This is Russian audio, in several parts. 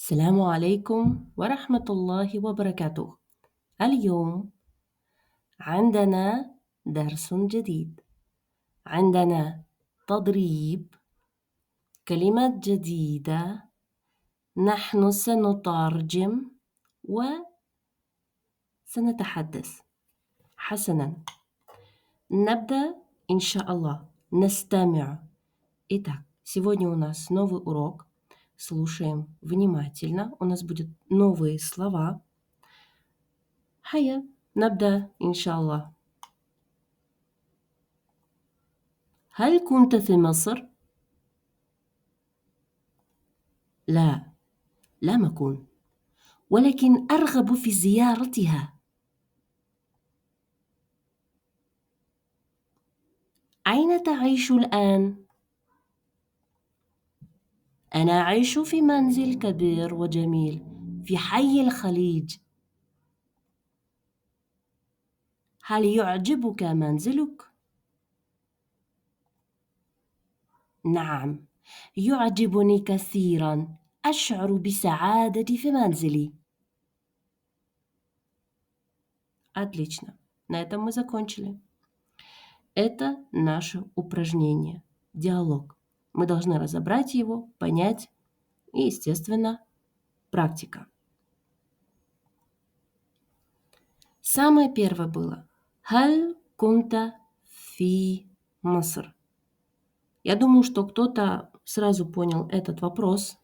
السلام عليكم ورحمة الله وبركاته. اليوم عندنا درس جديد. عندنا تدريب كلمات جديدة. نحن سنترجم وسنتحدث. حسناً، نبدأ إن شاء الله. نستمع. Итак, сегодня у нас новый урок. Слушаем внимательно. У нас будут новые слова. هيا نبدأ إن شاء الله. هل كنت في مصر؟ لا، لم أكن، ولكن أرغب في زيارتها. أين تعيش الآن؟ أنا أعيش في منزل كبير وجميل في حي الخليج. هل يعجبك منزلك؟ نعم، يعجبني كثيرا. أشعر بسعادة في منزلي. Отлично. На этом мы закончили. Это наше упражнение, диалог. Мы должны разобрать его, понять и, естественно, практика. Самое первое было «Халь кунта фи Маср». Я думаю, что кто-то сразу понял этот вопрос,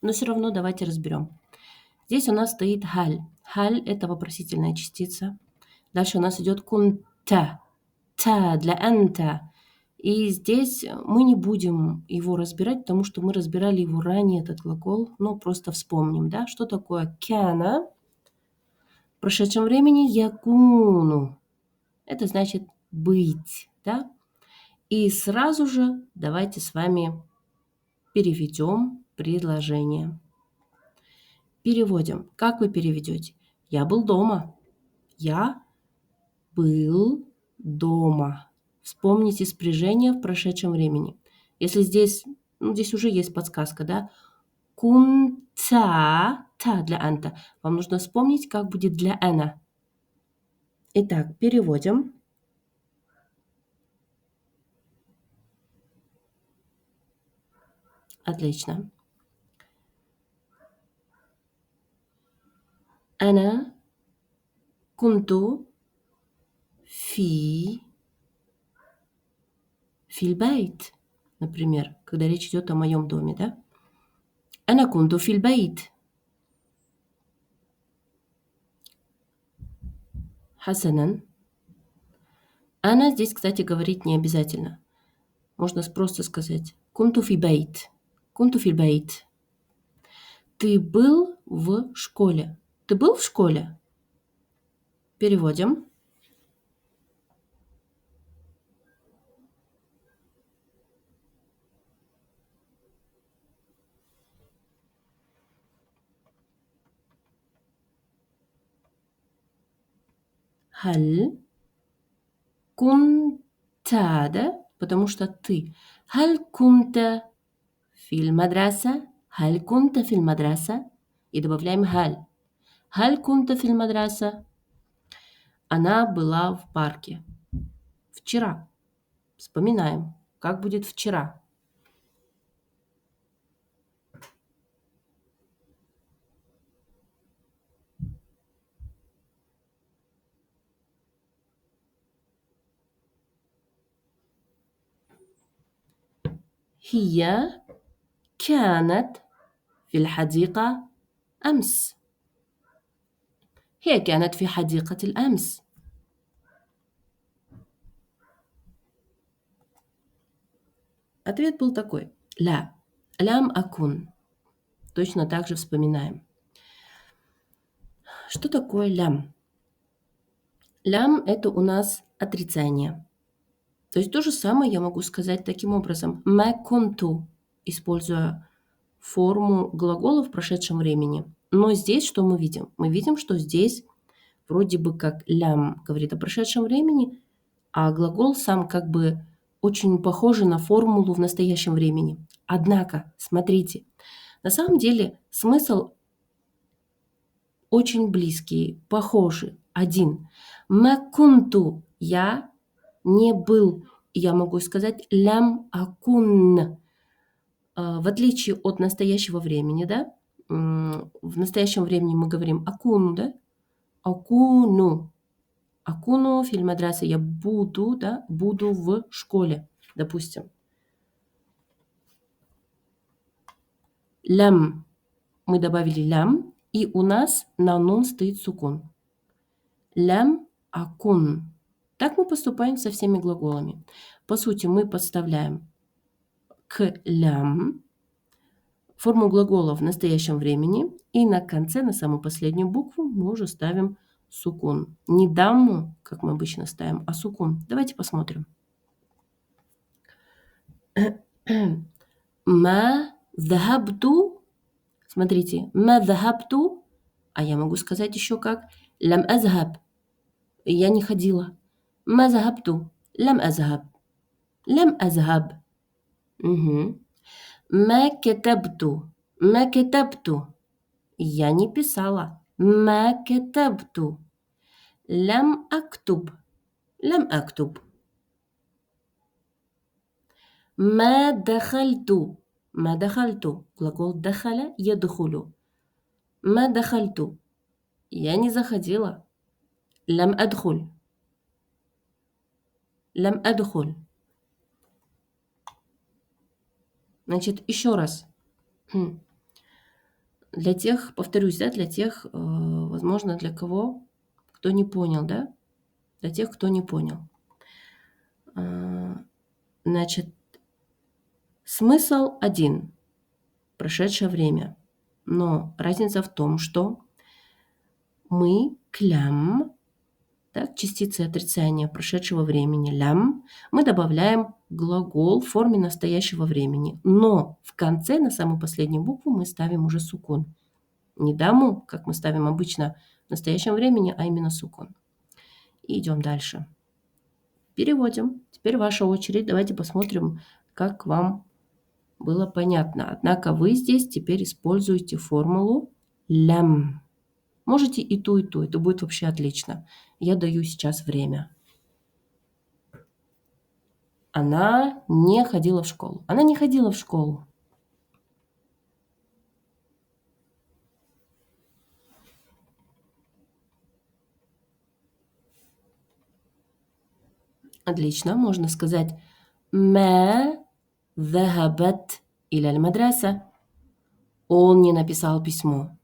но все равно давайте разберем. Здесь у нас стоит «халь». «Халь» – это вопросительная частица. Дальше у нас идет «кунта». «Та» для «анта». И здесь мы не будем его разбирать, потому что мы разбирали его ранее, этот глагол, но просто вспомним, да, что такое «кяна». В прошедшем времени «якуну». Это значит «быть», да. И сразу же давайте с вами переведем предложение. Переводим. Как вы переведете? Я был дома. Я был дома. Вспомните спряжение в прошедшем времени. Если здесь, здесь уже есть подсказка, да? Кунта, та для анта. Вам нужно вспомнить, как будет для ана. Итак, переводим. Отлично. أنا كنت في البيت. Например, когда речь идет о моем доме, да? أنا كنت في البيت. حسناً. أنا здесь, кстати, говорить не обязательно. Можно просто сказать كنت في بيت. كنت في البيت. Ты был в школе. Ты был в школе? Переводим. هل كنت да? Потому что ты. هل كنت في المدرسة? هل كنت في المدرسة? И добавляем هل. هل كنت في المدرسة? Она была в парке. Вчера. Вспоминаем, как будет вчера. هي كانت في الحديقة أمس. هي كانت في حديقة الأمس. Ответ был такой. لا. لم أكن. Точно так же вспоминаем. Что такое лям? Лям – это у нас отрицание. То есть то же самое я могу сказать таким образом. Ма кунту, используя форму глагола в прошедшем времени. Но здесь что мы видим? Мы видим, что здесь вроде бы как лям говорит о прошедшем времени, а глагол сам как бы очень похож на формулу в настоящем времени. Однако, смотрите, На самом деле смысл очень близкий, похожий, один. Ма кунту – я не был. Я могу сказать лям акун. В отличие от настоящего времени, да, в настоящем времени мы говорим акуну, да, акуну. Акуну фильм мадраса я буду, да, буду в школе, допустим. Лям мы добавили лям, и у нас на нун стоит сукун. Лям акун. Так мы поступаем со всеми глаголами. По сути, мы подставляем к лям форму глагола в настоящем времени, и на конце, на самую последнюю букву, мы уже ставим сукун. Не дамму, как мы обычно ставим, а сукун. Давайте посмотрим. Ма захабту. Смотрите, ма захабту. А я могу сказать еще как лям азхаб. Я не ходила. Ма захабту. Лям азхаб. Лям азхаб. Угу. Ма кетабту. Ма кетабту. Я не писала. Ма кетабту. Лям актуб. Лям актуб. Ма дахальту. Ма дахальту. Глагол дахаля ядхулю. Ма дахальту. Я не заходила. Лям адхуль. Лям адхуль. Значит, еще раз. Для тех, повторюсь, да, для тех, возможно, для кого, кто не понял, да? Для тех, кто не понял. Значит, смысл один. Прошедшее время. Но разница в том, что мы к лям, так, частицы отрицания прошедшего времени лям, мы добавляем глагол в форме настоящего времени. Но в конце, на самую последнюю букву, мы ставим уже сукун. Не даму, как мы ставим обычно в настоящем времени, а именно сукун. И идем дальше. Переводим. Теперь ваша очередь. Давайте посмотрим, как вам было понятно. Однако вы здесь теперь используете формулу лям. Можете и ту, и ту. Это будет вообще отлично. Я даю сейчас время. Она не ходила в школу. Она не ходила в школу. Отлично. Можно сказать ма ذهبت إلى المدرسة. Он не написал письмо.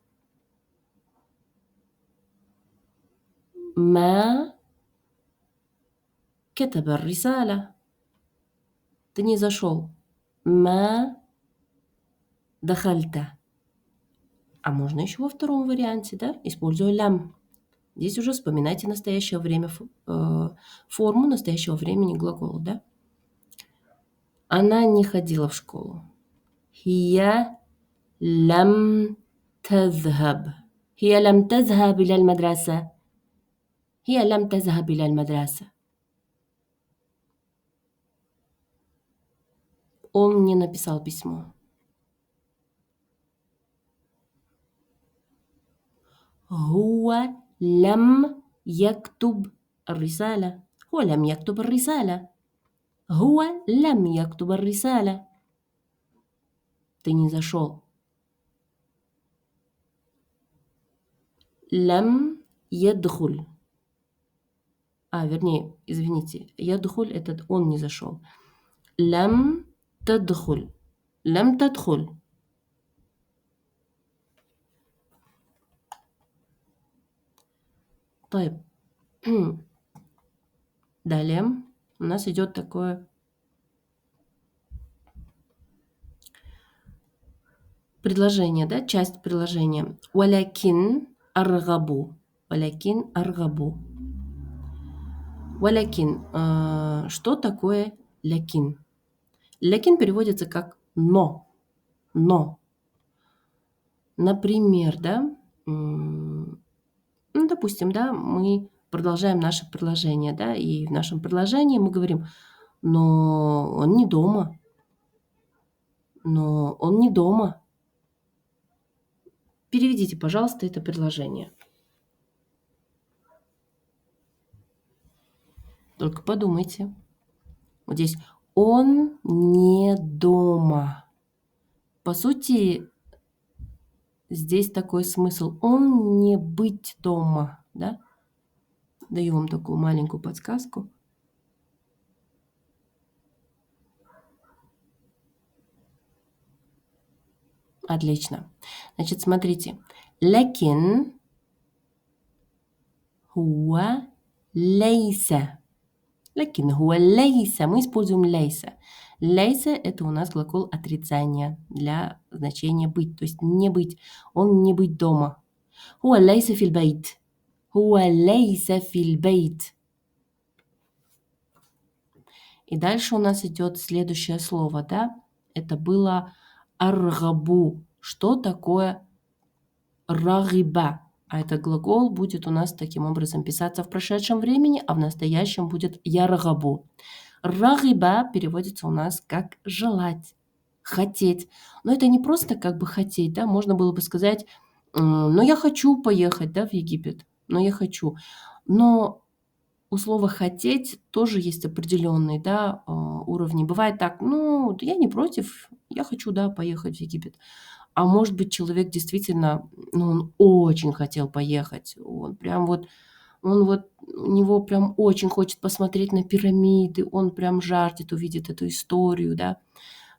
ما كتب الرسالة. Ты не зашел. ما دخلت. А можно еще во втором варианте, да? Используя лям. Здесь уже вспоминайте настоящее время, форму настоящего времени глагола, да? Она не ходила в школу. هي لم تذهب. هي لم تذهب إلى المدرسة. هي لم تذهب إلى المدرسة. Он не написал письмо. هو لم يكتب الرسالة. هو لم يكتب الرسالة. هو لم يكتب الرسالة. Ты не зашел. لم يدخل. Вернее, извините, يدخل этот он не зашел. لم تدخل. لم تدخل. طيب. Далее у нас идет такое предложение, да, часть предложения. ولكن أرغب. ولكن أرغب. ولكن. Что такое лякин? Лякин переводится как но. Но. Например, да, допустим, да, мы продолжаем наше предложение, да, и в нашем предложении мы говорим, но он не дома. Но он не дома. Переведите, пожалуйста, это предложение. Только подумайте. Вот здесь он не дома. По сути, здесь такой смысл. Он не быть дома, да? Даю вам такую маленькую подсказку. Отлично. Значит, смотрите. Лякин хуа лейса. Лякин хуа лейса. Мы используем лейса. Лейса – это у нас глагол отрицания для значения быть, то есть не быть. Он не быть дома. Хуа лейса фил бейт. Хуа лейса фил бейт. И дальше у нас идет следующее слово, да? Это было аргабу. Что такое рагиба? А этот глагол будет у нас таким образом писаться в прошедшем времени, а в настоящем будет яргабу. Рагиба переводится у нас как желать, хотеть. Но это не просто как бы хотеть, да? Можно было бы сказать, ну я хочу поехать, да, в Египет, но я хочу. Но у слова "хотеть" тоже есть определенные, да, уровни. Бывает так: "Ну, я не против, я хочу, да, поехать в Египет". А может быть, человек действительно, ну, он очень хотел поехать. Он прям вот, у него прям очень хочет посмотреть на пирамиды, он прям жаждет увидеть эту историю, да,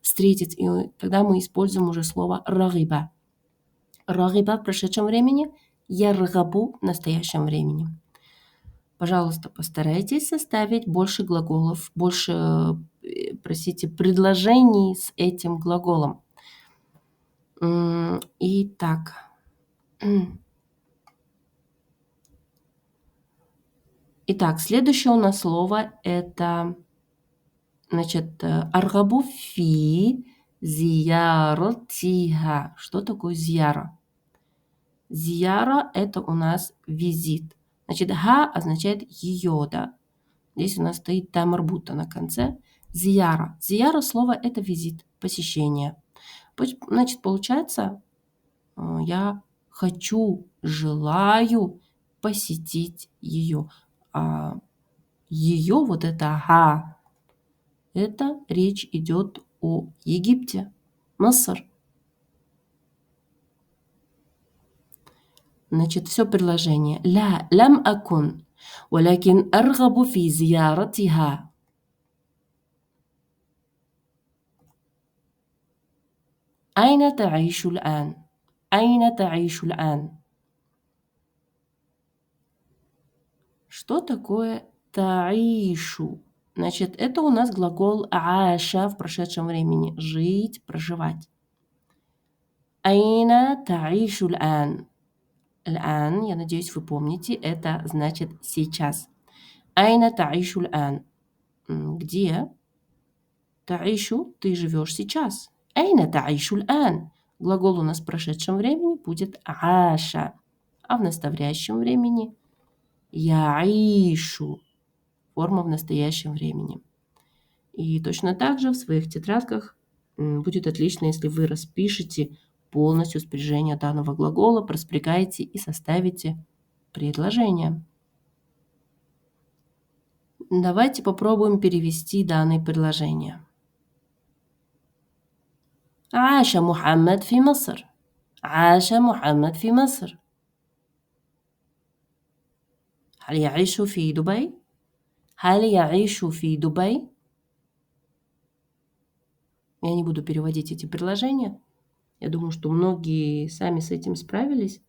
встретить. И тогда мы используем уже слово "рагиба". Рагиба в прошедшем времени, яргабу в настоящем времени. Пожалуйста, постарайтесь составить больше глаголов, больше, простите, предложений с этим глаголом. Итак. Итак, следующее у нас слово – это, значит, аргабу фи зияратиха. Что такое зияра? Зияра – это у нас визит. Значит, ха означает ее, да. Здесь у нас стоит та марбута на конце. Зияра. Зияра слово – это визит, посещение. Значит, получается, я хочу, желаю посетить ее. А ее, вот это ха, это речь идет о Египте, Мыср. Значит, все предложение. لا لم أكن ولكن أرغب في زيارتها. أين تعيش الآن؟ أين تعيش الآن? Что такое таишу? Значит, это у нас глагол аша в прошедшем времени. Жить, проживать. Айна таишу الآن. الآن, я надеюсь, вы помните, это значит сейчас. Айна таишу الآن. Где? Таишу, ты живешь сейчас. Айна таишу الآن. Глагол у нас в прошедшем времени будет аша, а в настоящем времени яишу. Форма в настоящем времени. И точно так же в своих тетрадках будет отлично, если вы распишете полностью спряжение данного глагола, проспрягаете и составите предложение. Давайте попробуем перевести данные предложения. عاش محمد في مصر. عاش محمد في مصر. هل يعيش في دبي؟ هل يعيش في دبي؟ Я не буду переводить эти предложения. Я думаю, что многие сами с этим справились.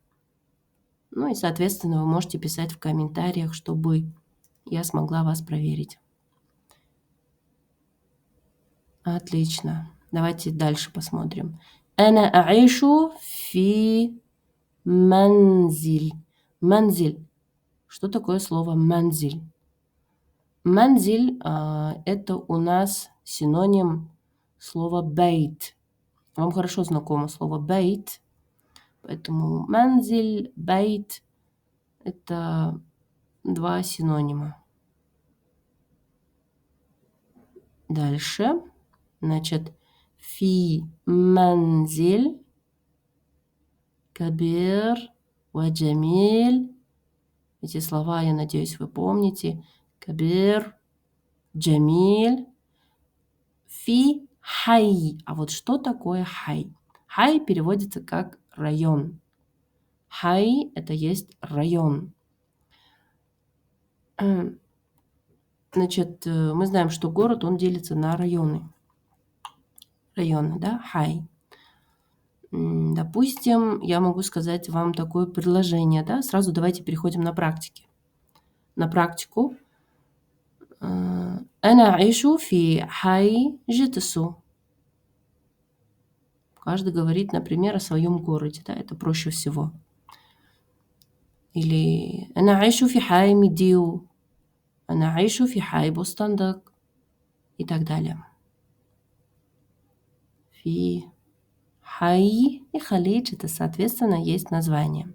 Ну и, соответственно, вы можете писать в комментариях, чтобы я смогла вас проверить. Отлично. Давайте дальше посмотрим. أنا أعيش في منزل. Манзиль. Что такое слово манзиль? Манзиль это у нас синоним слова бейт. Вам хорошо знакомо слово бейт, поэтому манзиль, бейт – это два синонима. Дальше, значит, фи манзиль كبير وجميل. Эти слова, я надеюсь, вы помните. كبير, جميل. في حي. А вот что такое хай? Хай переводится как район. Хай – это есть район. Значит, мы знаем, что город, он делится на районы. Районы, да, хай. Допустим, я могу сказать вам такое предложение, да, сразу давайте переходим на практики. На практику. أنا أعيش في حي جتسو. Каждый говорит, например, о своем городе, да, это проще всего. Или أنا أعيش في حي مديو. أنا أعيش في حي بوستندق. И так далее. في حي и халидж, это, соответственно, есть название.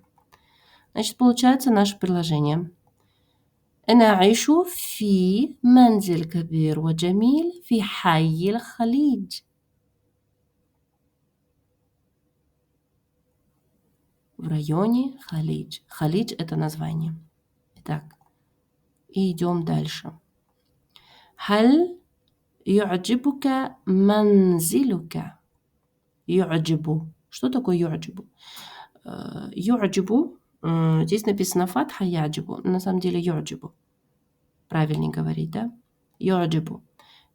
Значит, получается наше предложение. أنا أعيش في منزل كبير وجميل في حي الخليج. В районе Халидж. Халидж – это название. Итак, и идем дальше. هل يعجبك منزلك؟ يعجب. Что такое يعجب? يعجب, здесь написано фатха яджибу, на самом деле يعجب. Правильнее говорить, да? يعجب.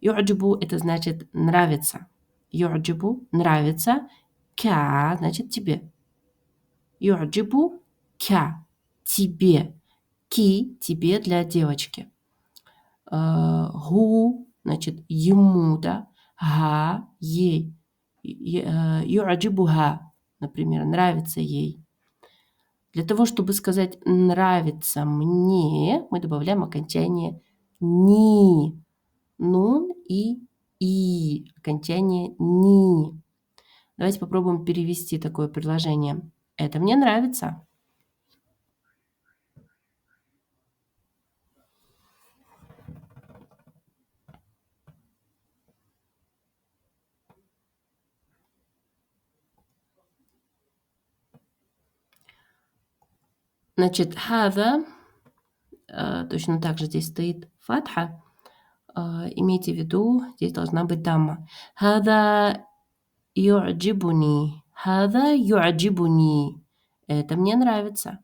يعجب – это значит нравится. يعجب – нравится. Ка – значит тебе. يعجب ка – тебе. Ки – тебе для девочки. Гу – значит ему, да. Га – ей. يعجبها, например, нравится ей. Для того, чтобы сказать «нравится мне», мы добавляем окончание «ни». Нун и окончание «ни». Давайте попробуем перевести такое предложение. Это мне нравится. Значит, хаза, точно так же здесь стоит фатха. Имейте в виду, здесь должна быть дамма. Хаза ю'джибуни. Хаза ю'джибуни. Это мне нравится.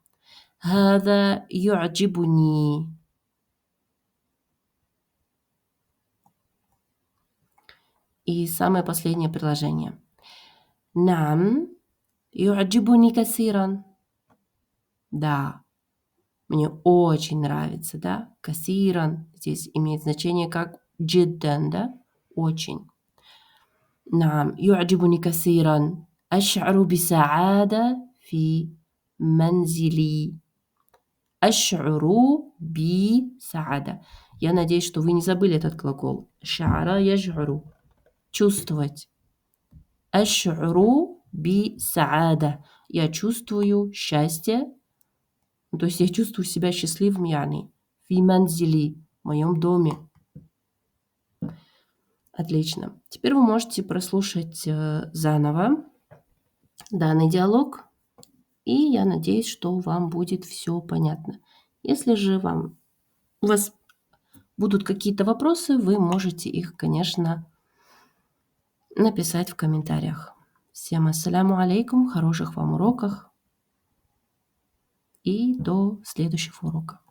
Хаза ю'джибуни. И самое последнее предложение. Нам ю'джибуни касиран. Да, мне очень нравится, да. Касиран здесь имеет значение как джиддан, да, очень. نعم يعجبني كثيرا أشعر بسعادة في منزلي. أشعر بسعادة. Я надеюсь, что вы не забыли этот глагол. شعر يشعر. Чувствовать. أشعر بسعادة. Я чувствую счастье. То есть я чувствую себя счастливым, يعني. في منزلي. В моем доме. Отлично. Теперь вы можете прослушать заново данный диалог, и я надеюсь, что вам будет все понятно. Если же у вас будут какие-то вопросы, вы можете их, конечно, написать в комментариях. Всем ассаляму алейкум, хороших вам уроков и до следующего урока.